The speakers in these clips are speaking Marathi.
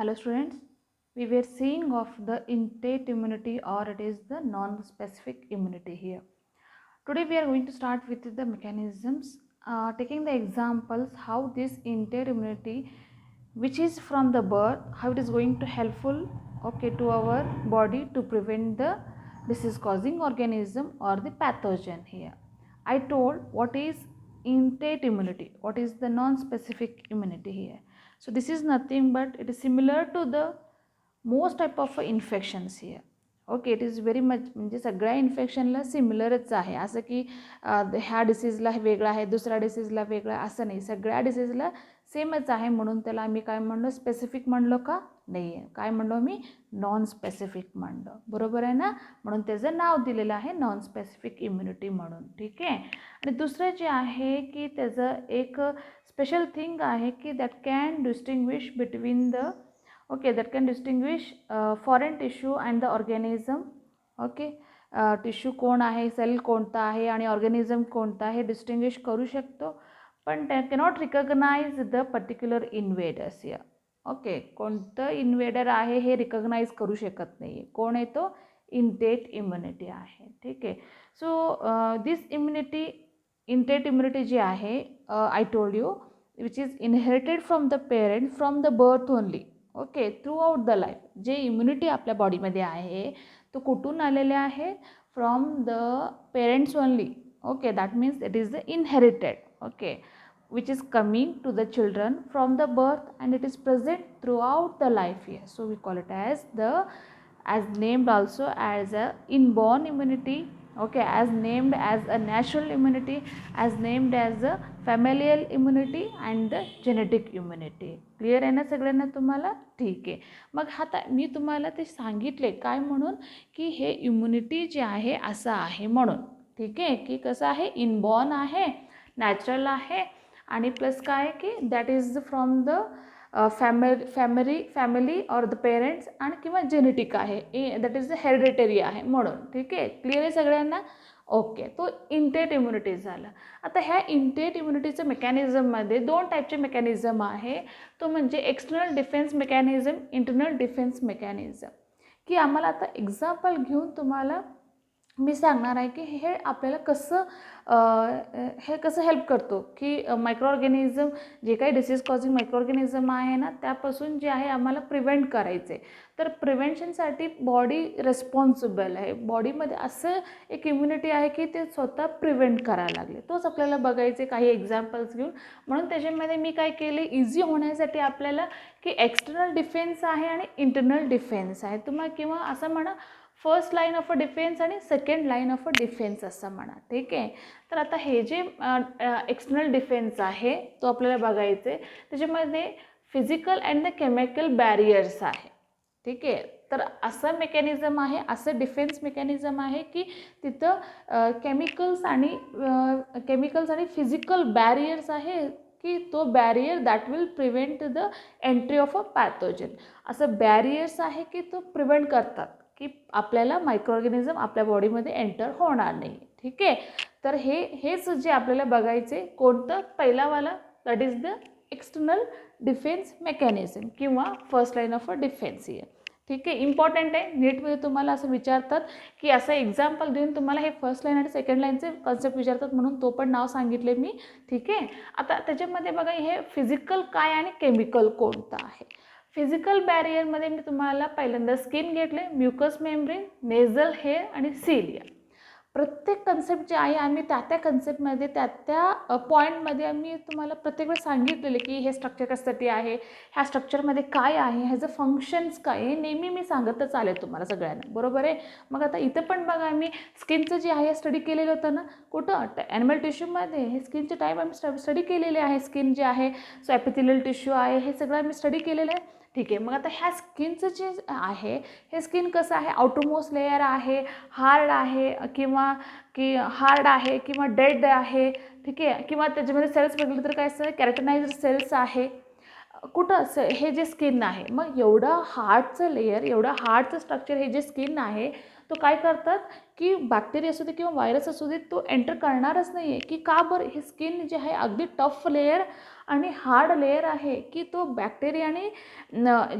Hello students, we were seeing of the innate immunity or it is the non-specific immunity here. Today we are going to start with the mechanisms, taking the examples how this innate immunity which is from the birth, how it is going to helpful to our body to prevent the disease causing organism or the pathogen here. I told what is innate immunity, what is the non-specific immunity here. So this is nothing but it is similar to the most type of infections here. Okay it is very much म्हणजे सगळ्या इन्फेक्शनला सिमिलरच आहे असं की ह्या डिसीजला वेगळा आहे दुसऱ्या डिसीजला वेगळा असं नाही सगळ्या डिसीजला सेमच आहे म्हणून त्याला आम्ही काय म्हणलो स्पेसिफिक म्हणलो का नाही आहे काय म्हणलो मी नॉन स्पेसिफिक म्हणलो बरोबर आहे ना म्हणून त्याचं नाव दिलेलं आहे नॉन स्पेसिफिक इम्युनिटी म्हणून ठीक आहे आणि दुसरं जे आहे की त्याचं एक स्पेशल थिंग आहे की that can distinguish between the that can distinguish foreign tissue and the organism tissue कोण आहे सेल कोणता आहे आणि ऑर्गॅनिझम कोणता आहे डिस्टिंग्विश करू शकतो पण ते cannot recognise the particular invaders या कोणतं इन्वेडर आहे हे रिकग्नाइज करू शकत नाही कोण आहे तो इनटेट इम्युनिटी आहे ठीक आहे सो दिस इम्युनिटी इनटेट इम्युनिटी जी आहे I told you which is inherited from the parent from the birth only through out the life जे इम्युनिटी आपल्या बॉडीमध्ये आहे तो कुठून आलेले आहे from the parents only that means it is the inherited which is coming to the children from the birth and it is present throughout the life here. So we call it as named also as a inborn immunity, as named as a natural immunity, as named as a familial immunity and the genetic immunity. Clear आहे ना सगळ्यांना तुम्हाला ठीक आहे मग आता मी तुम्हाला ते सांगितले काय म्हणून की हे इम्युनिटी जे आहे असं आहे म्हणून ठीक आहे की कसं आहे इनबॉर्न आहे नॅचरल आहे आणि प्लस काय की that is from the family और द पेरेंट्स आणि किंवा जेनेटिक आहे दॅट इज द हेरिडिटरी आहे म्हणून ठीक आहे क्लिअर आहे सगळ्यांना तो इनटेट इम्युनिटी झालं आता ह्या इनटेट इम्युनिटीचं मेकॅनिझममध्ये दोन टाईपचे मेकॅनिझम आहे तो म्हणजे external defence mechanism internal defence mechanism की आम्हाला आता एक्झाम्पल घेऊन तुम्हाला मी सांगणार आहे की हे आपल्याला कसं हेल्प करतो की मायक्रो ऑर्गॅनिझम जे काही डिसीज कॉजिंग मायक्रो ऑर्गॅनिझम आहे ना त्यापासून जे आहे आम्हाला प्रिव्हेंट करायचे तर प्रिव्हेंशनसाठी बॉडी रेस्पॉन्सिबल आहे बॉडीमध्ये असं एक इम्युनिटी आहे की ते स्वतः प्रिव्हेंट करायला लागले तोच आपल्याला बघायचे काही एक्झाम्पल्स घेऊन म्हणून त्याच्यामध्ये मी काय केले इझी होण्यासाठी आपल्याला की एक्सटर्नल डिफेन्स आहे आणि इंटरनल डिफेन्स आहे तुम्हाला किंवा असं म्हणा first line of a defence आणि second line of a defence असं म्हणा ठीक आहे तर आता हे जे एक्सटर्नल डिफेन्स आहे तो आपल्याला बघायचे त्याच्यामध्ये physical and the chemical barriers आहे ठीक आहे तर असं मेकॅनिझम आहे असं डिफेन्स मेकॅनिझम आहे की तिथं केमिकल्स आणि फिजिकल बॅरियर्स आहे की तो barrier that will prevent the entry of a pathogen असं बॅरियर्स आहे की तो प्रिव्हेंट करतात की आपल्याला मायक्रो ऑर्गॅनिझम आपल्या बॉडीमध्ये एंटर होणार नाही ठीक आहे तर हेच जे आपल्याला बघायचे कोणतं पहिलावाला that is the external defence mechanism किंवा first line of a defence आहे ठीक आहे इम्पॉर्टंट आहे नीटमध्ये तुम्हाला असं विचारतात की असं एक्झाम्पल देऊन तुम्हाला हे फर्स्ट लाईन आणि सेकंड लाईनचे कन्सेप्ट विचारतात म्हणून तो पण नाव सांगितले मी ठीक आहे आता त्याच्यामध्ये बघा हे फिजिकल काय आणि केमिकल कोणतं आहे फिजिकल बॅरियरमध्ये मी तुम्हाला पहिल्यांदा स्किन घेतले म्युकस मेम्ब्रेन नेझल हेअर आणि सिलिया प्रत्येक कन्सेप्ट जे आहे आम्ही त्या कन्सेप्टमध्ये त्या पॉईंटमध्ये आम्ही तुम्हाला प्रत्येक वेळेस सांगितलेले की हे स्ट्रक्चर कशासाठी आहे ह्या स्ट्रक्चरमध्ये काय आहे ह्याचं फंक्शन्स काय हे नेहमी मी सांगतच आले तुम्हाला सगळ्यांना बरोबर आहे मग आता इथं पण बघा आम्ही स्किनचं जे आहे स्टडी केलेलं होतं ना कुठं ॲनिमल टिश्यूमध्ये हे स्किनचे टाईप आम्ही स्टडी केलेले आहे स्किन जे आहे सो ॲपिथेलियल टिश्यू आहे हे सगळं आम्ही स्टडी केलेलं आहे ठीक आहे मग आता ह्या स्किनचं जे आहे हे स्किन कसं आहे आउटरमोस्ट लेयर आहे हार्ड आहे हार्ड आहे किंवा डेड आहे ठीक आहे किंवा त्याच्यामध्ये सेल्स बघितलं तर काय असतं कॅरेटनाइज्ड सेल्स आहे कुठं हे जे स्किन आहे मग एवढं हार्डचं लेयर एवढं हार्डचं स्ट्रक्चर हे जे स्किन आहे तो काय करतात की बॅक्टेरिया असू दे किंवा व्हायरस असू दे तो एंटर करणारच नाही आहे की का बरं हे स्किन जे आहे अगदी टफ लेयर आणि हार्ड लेयर आहे की तो बॅक्टेरिया आणि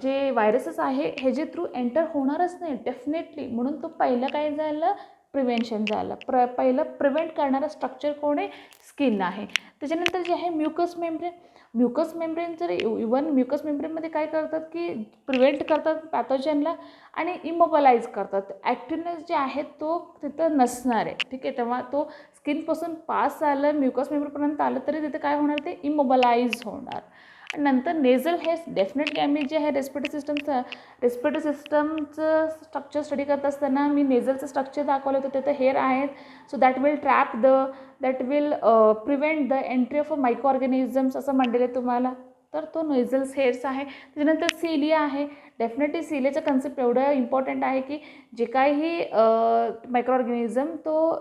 जे व्हायरसेस आहे हे जे थ्रू एंटर होणारच नाही डेफिनेटली. म्हणून तो पहिलं काय झालं, प्रिव्हेंशन झालं. पहिलं प्रिव्हेंट करणारं स्ट्रक्चर कोण आहे, स्किन आहे. त्याच्यानंतर जे आहे म्युकस मेम्ब्रेन. म्युकस मेम्ब्रेन जर इवन म्युकस मेम्ब्रेनमध्ये काय करतात की प्रिव्हेंट करतात पॅथोजनला आणि इमोबलाइज करतात. ॲक्टिव्हनेस जे आहे तो तिथं नसणार आहे, ठीक आहे. तेव्हा तो स्किनपासून पास झालं म्युकस मेम्ब्रेनपर्यंत आलं तरी तिथे काय होणार, ते इमोबलाइज होणार. नंतर नेझल हेअर्स. डेफिनेटली आम्ही जे आहे रेस्पिरेटरी सिस्टमचं स्ट्रक्चर स्टडी करत असताना मी नेझलचं स्ट्रक्चर दाखवलं होतं. तिथं हेअर आहेत. So that will prevent the entry of a micro organisms असं म्हणलेलं आहे तुम्हाला. तर तो नेझल्स हेअर्स आहे. त्याच्यानंतर सिलिया आहे. डेफिनेटली सिलियाचं कन्सेप्ट एवढं इम्पॉर्टंट आहे की जे काही मायक्रो ऑर्गॅनिझम तो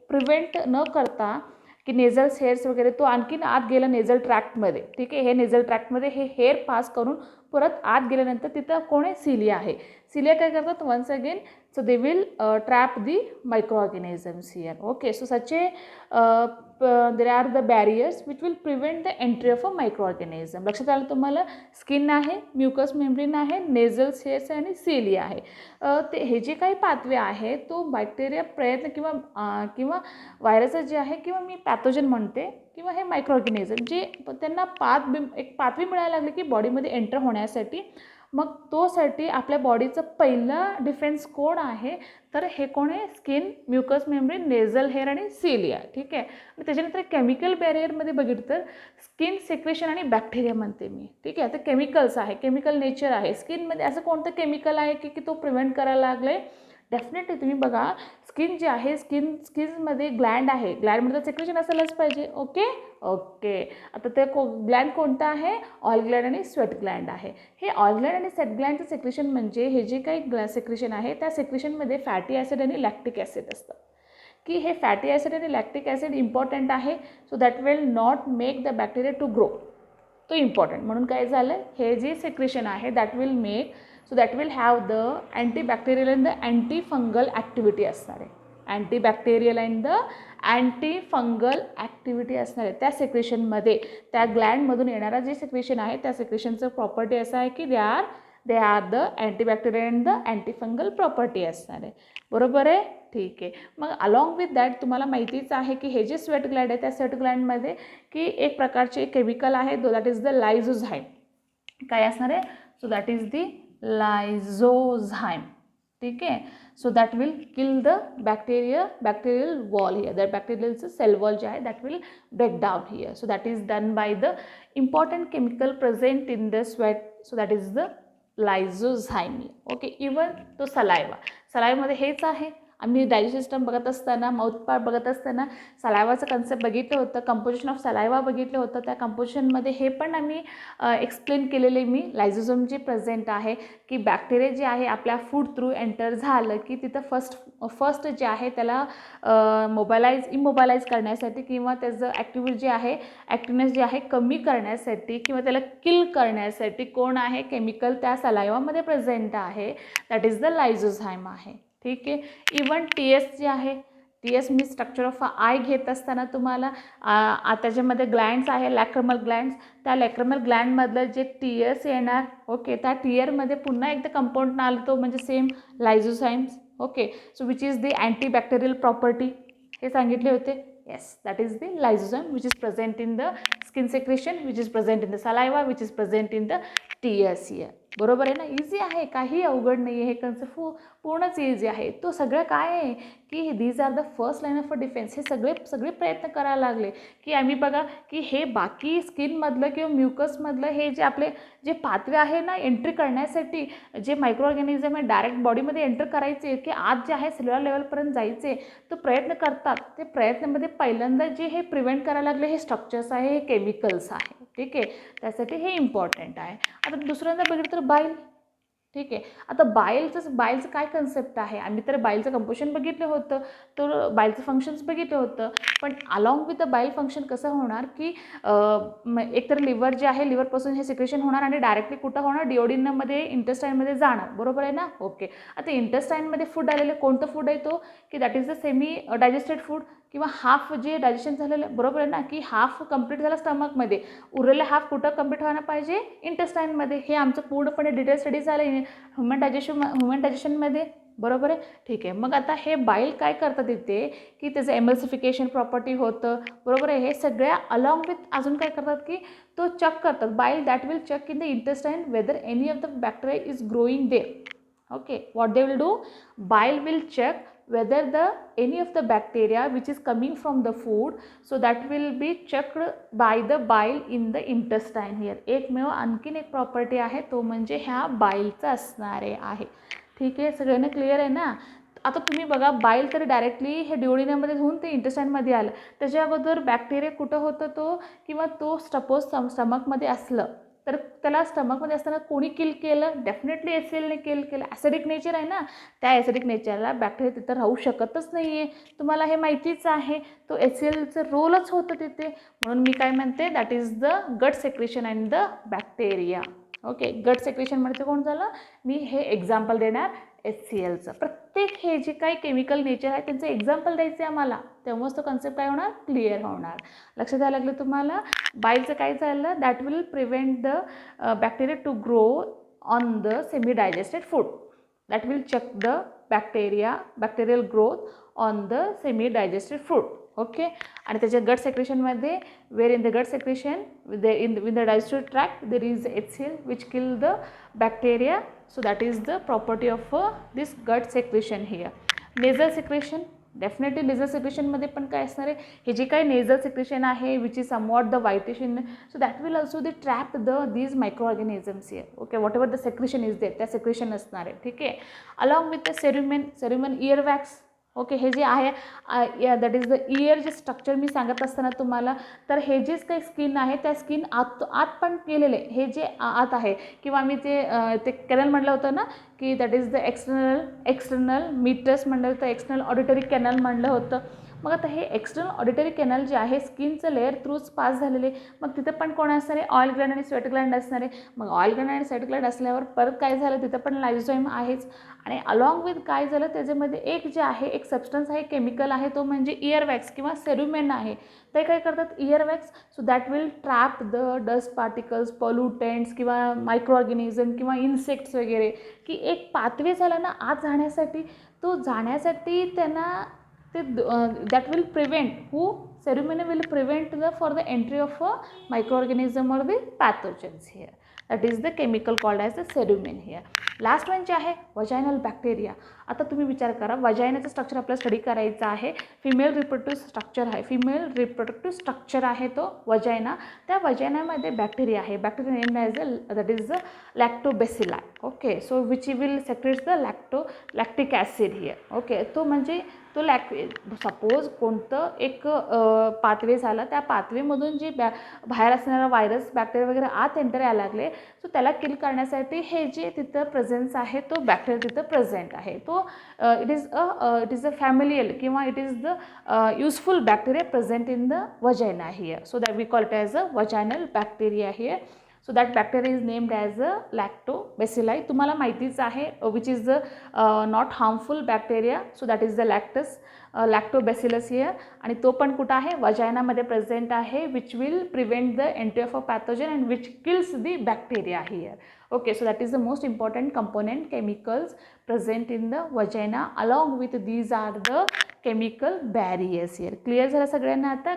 प्रिव्हेंट न करता की नेझल्स हेअर्स वगैरे तो आणखीन आत गेला नेझल ट्रॅक्टमध्ये, ठीक आहे. हे नेझल ट्रॅक्टमध्ये हे हेअर पास करून परत आत गेल्यानंतर तिथं कोण आहे, सिलिया आहे. सिलिया काय करतात, once again so they will trap the micro organisms here. Okay, so such there are the barriers which will prevent the entry of a micro organism. लक्षात आलं तुम्हाला. स्किन आहे, म्युकस मेम्ब्रेन आहे, नेझल्स हेअर्स आहे आणि सिलिया आहे. ते हे जे काही पाथवे आहे तो बॅक्टेरिया प्रयत्न किंवा व्हायरसेस जे आहे किंवा मी पॅथोजन म्हणते किंवा हे मायक्रो ऑर्गॅनिझम जे त्यांना एक पाथवे मिळायला लागले की बॉडीमध्ये एंटर होण्यासाठी. मग तोसाठी आपल्या बॉडीचं पहिलं डिफेन्स कोण आहे, तर हे कोण आहे, skin, mucous membrane, nasal hair आणि सिलिया, ठीक आहे. आणि त्याच्यानंतर केमिकल बॅरियरमध्ये बघितलं तर स्किन सेक्रेशन आणि बॅक्टेरिया म्हणते मी, ठीक आहे. तर केमिकल्स आहे, केमिकल नेचर आहे. स्किनमध्ये असं कोणतं केमिकल आहे की तो प्रिव्हेंट करायला लागलं आहे. डेफिनेटली तुम्ही बघा, स्किन जे आहे स्किनमध्ये ग्लँड आहे, ग्लँडमध्ये सेक्रेशन असायलाच पाहिजे. ओके. आता ते ग्लँड कोणतं आहे, ऑइल ग्लँड आणि स्वेट ग्लँड आहे. हे ऑइल ग्लँड आणि स्वेट ग्लँडचं सेक्रेशन म्हणजे हे जे काही सेक्रेशन आहे त्या सेक्रेशनमध्ये फॅटी ॲसिड आणि लॅक्टिक ॲसिड असतं. की हे फॅटी ॲसिड आणि लॅक्टिक ॲसिड इम्पॉर्टंट आहे. So that will not make the bacteria to grow. तो इम्पॉर्टंट. म्हणून काय झालं, हे जे सेक्रेशन आहे that will make, so that will have the antibacterial and the anti fungal activity असणार आहे. Antibacterial and the anti fungal activity असणार आहे त्या सेक्रेशनमध्ये. त्या ग्लँडमधून येणारा जे सेक्रेशन आहे त्या सेक्रेशनचं प्रॉपर्टी असं आहे की they are the antibacterial and the anti fungal property असणार आहे. बरोबर आहे, ठीक आहे. मग अलॉंग विथ दॅट तुम्हाला माहितीच आहे की हे जे स्वेट ग्लँड आहे त्या स्वेट ग्लँडमध्ये की एक प्रकारचे केमिकल आहे, दॅट इज द लायझोझाईम. काय असणार आहे, so that is the lysozyme, ठीक आहे. So that will kill the bacterial wall here. That बॅक्टेरियलचं सेल वॉल जे आहे that will break down here. So that is done by the important chemical present in the sweat. So that is the lysozyme. Okay. Even तो सलायवामध्ये हेच आहे. आम्ही डायजेस्ट सिस्टम बघत असताना, माउथ पार्ट बघत असताना सलायवाचं कन्सेप्ट बघितलं होतं, कंपोजिशन ऑफ सलायवा बघितलं होतं. त्या कंपोजिशनमध्ये हे पण आम्ही एक्सप्लेन केलेले मी, लायझोझोम जे प्रेझेंट आहे की बॅक्टेरिया जे आहे आपल्या फूड थ्रू एंटर झालं की तिथं फर्स्ट जे आहे त्याला इमोबलाइज करण्यासाठी किंवा त्याचं ॲक्टिव्हिटी जे आहे, ॲक्टिव्हनेस जे आहे कमी करण्यासाठी किंवा त्याला किल करण्यासाठी कोण आहे, केमिकल त्या सलायवामध्ये प्रेझेंट आहे, दॅट इज द लायझोझाईम आहे, ठीक आहे. इवन TS जे आहे, TS me structure of I घेत असताना तुम्हाला त्याच्यामध्ये ग्लँड्स आहे, लॅक्रमल ग्लँड्स. त्या लॅक्रमल ग्लँडमधलं जे TS येणार, ओके, त्या टीयरमध्ये पुन्हा एकदा कंपाऊंड आलं तो म्हणजे same lysozymes. Okay. So which is the antibacterial property हे सांगितले होते. Yes, that is the lysozyme which is present in the skin secretion, which is present in the saliva, which is present in the TS here. बरोबर आहे ना. इझी आहे, काही अवघड नाही आहे. हे कन्सेप्ट पूर्णच इझी आहे. तो सगळं काय आहे की these are the first line of a defence. हे सगळे प्रयत्न करायला लागले की आम्ही बघा की हे बाकी स्किनमधलं किंवा म्युकसमधलं हे जे आपले जे पाथवे आहे ना एंट्री करण्यासाठी, जे मायक्रो ऑर्गॅनिझम आहे डायरेक्ट बॉडीमध्ये एंटर करायचे की आज जे आहे सेल्युलर लेवलपर्यंत जायचे, तो प्रयत्न करतात. ते प्रयत्नामध्ये पहिल्यांदा जे हे प्रिव्हेंट करायला लागले हे स्ट्रक्चर्स आहे, हे केमिकल्स आहे, ठीक आहे. त्यासाठी हे इम्पॉर्टंट आहे. आता दुसऱ्यांदा बघितलं तर बाईल, ठीक आहे. आता बाईलचं काय कन्सेप्ट आहे, आम्ही तर बाईलचं कंपोजिशन बघितलं होतं, तर बाईलचं फंक्शन्स बघितलं होतं. पण अलॉंग विथ द बाईल फंक्शन कसं होणार की एकतर लिव्हर जे आहे, लिव्हरपासून हे सिक्रेशन होणार आणि डायरेक्टली कुठं होणार, डिओडिनममध्ये इंटेस्टाईनमध्ये जाणार. बरोबर आहे ना. ओके. आता इंटेस्टाईनमध्ये फूड आलेलं कोणतं फूड आहे तो की that is the semi digested food. किंवा हाफ जे डायजेशन झालेलं बरोबर आहे ना, की हाफ कंप्लीट झालं स्टमकमध्ये, उरलेलं हाफ कुठं कंप्लीट व्हायला पाहिजे, इंटेस्टाईनमध्ये. हे आमचं पूर्णपणे डिटेल स्टडी झालं ह्युमन डायजेशनमध्ये, बरोबर आहे. ठीक आहे, मग आता हे बाईल काय करतात इथे, की त्याचं एमल्सिफिकेशन प्रॉपर्टी होतं, बरोबर आहे. हे सगळ्या अलॉंग विथ अजून काय करतात, की तो चेक करतात. Bile that will check in the intestine whether any of the bacteria is growing there. Okay, what they will do, bile will check whether any of the bacteria which is coming from the food, so that will be checked by the bile in the intestine here. एकमेव आणखीन एक प्रॉपर्टी आहे, तो म्हणजे ह्या बाईलचा असणारे आहे. ठीक आहे, सगळ्यांना क्लिअर आहे ना. आता तुम्ही बघा, बाईल तर डायरेक्टली हे ड्युओडेनममध्ये होऊन ते इंटेस्टाईनमध्ये आलं. त्याच्या अगोदर बॅक्टेरिया कुठं होतं तो, किंवा तो सपोज स्टमकमध्ये असलं तर त्याला स्टमकमध्ये असताना कोणी किल केलं, डेफिनेटली एचसीएलने किल केलं. ॲसिडिक नेचर आहे ना, त्या ॲसिडिक नेचरला बॅक्टेरिया तिथं राहू शकतच नाही आहे. तुम्हाला हे माहितीच आहे, तो एचसीएलचं रोलच होतं तिथे. म्हणून मी काय म्हणते, that is the gut secretion and the bacteria. Okay, गट सेक्रेशन म्हणजे कोण झालं, मी हे एक्झाम्पल देणार HClचं. प्रत्येक हे जे काही केमिकल नेचर आहे त्यांचं एक्झाम्पल द्यायचं आहे आम्हाला, तेव्हाच तो कन्सेप्ट काय होणार, क्लिअर होणार. लक्षात द्यायला लागलं तुम्हाला. बाईलचं काय झालं, that will prevent the bacteria to grow on the semi digested food. That will check the bacterial growth on the semi digested food. Okay, आणि त्याच्या गट सेक्रेशनमध्ये, where in the gut secretion in the digestive tract there is HCl which kill the bacteria. So that is the property of this gut secretion here. Nasal secretion, definitely nasal सेक्रेशनमध्ये पण काय असणार आहे, हे जे काही नेझल सेक्रेशन आहे which is somewhat the whitish in, so that will also they trap these micro organisms here. Okay, whatever the secretion is there, त्या सेक्रेशन असणार आहे. ठीक आहे, along with the cerumen ear wax. Okay, हे जे आहे दॅट इज द इयर जे स्ट्रक्चर मी सांगत असताना तुम्हाला, तर हे जेच काही स्किन आहे त्या स्किन आत पण केलेले, हे जे आत आहे, किंवा मी ते कॅनल म्हणलं होतं ना, की that is the external meatus म्हणलं होतं, एक्सटर्नल ऑडिटरी कॅनल म्हणलं होतं. मग आता हे एक्सटर्नल ऑडिटरी कॅनल जे आहे स्किनचं लेअर थ्रूच पास झालेले, मग तिथं पण कोण असणार आहे, ऑइल ग्लँड आणि स्वेट ग्लँड असणार आहे. मग ऑइल ग्लँड आणि स्वेट ग्लँड असल्यावर परत काय झालं, तिथं पण लायझोझाईम आहेच. आणि अलॉंग विथ काय झालं, त्याच्यामध्ये एक जे आहे, एक सबस्टन्स आहे, केमिकल आहे, तो म्हणजे इयरवॅक्स किंवा सेरुमेन आहे. ते काय करतात, earwax, so that will trap the dust particles, pollutants किंवा मायक्रो ऑर्गॅनिझम किंवा इन्सेक्ट्स वगैरे, की एक पाथवे झाला ना आत जाण्यासाठी, तो जाण्यासाठी त्यांना ते that will prevent cerumen will prevent for the entry of micro organism or the pathogens here. That is the chemical called as the cerumen here. Last one जे आहे वजायनल बॅक्टेरिया. आता तुम्ही विचार करा, वजायनाचं स्ट्रक्चर आपल्याला स्टडी करायचं आहे. फिमेल रिप्रोडक्टिव्ह स्ट्रक्चर आहे तो वजायना. त्या वजायनामध्ये बॅक्टेरिया आहे, bacteria named as that is the lactobacilli. Okay, so which will secrete the lactic acid here. Okay, तो म्हणजे तो सपोज कोणतं एक पाथवे झालं, त्या पाथवेमधून जे बाहेर असणारा व्हायरस बॅक्टेरिया वगैरे आत एंटर यायला लागले, सो त्याला किल करण्यासाठी हे जे तिथं प्रेझेन्स आहे तो बॅक्टेरिया तिथं प्रेझेंट आहे, तो इट इज अ फॅमिलियल किंवा it is the useful bacteria present in the vagina here. So that we call it as a vaginal bacteria here. So that bacteria is named as a lactobacilli. तुम्हाला माहितीच आहे which is the not harmful bacteria. So that is the lactobacillus here. आणि तो पण कुठं आहे, वजायनामध्ये प्रेझेंट आहे, which will prevent the entry of a pathogen and which kills the bacteria here. Okay, so that is the most important component chemicals present in the vagina. Along with these are the chemical barriers here. Clear झालं सगळ्यांना आता.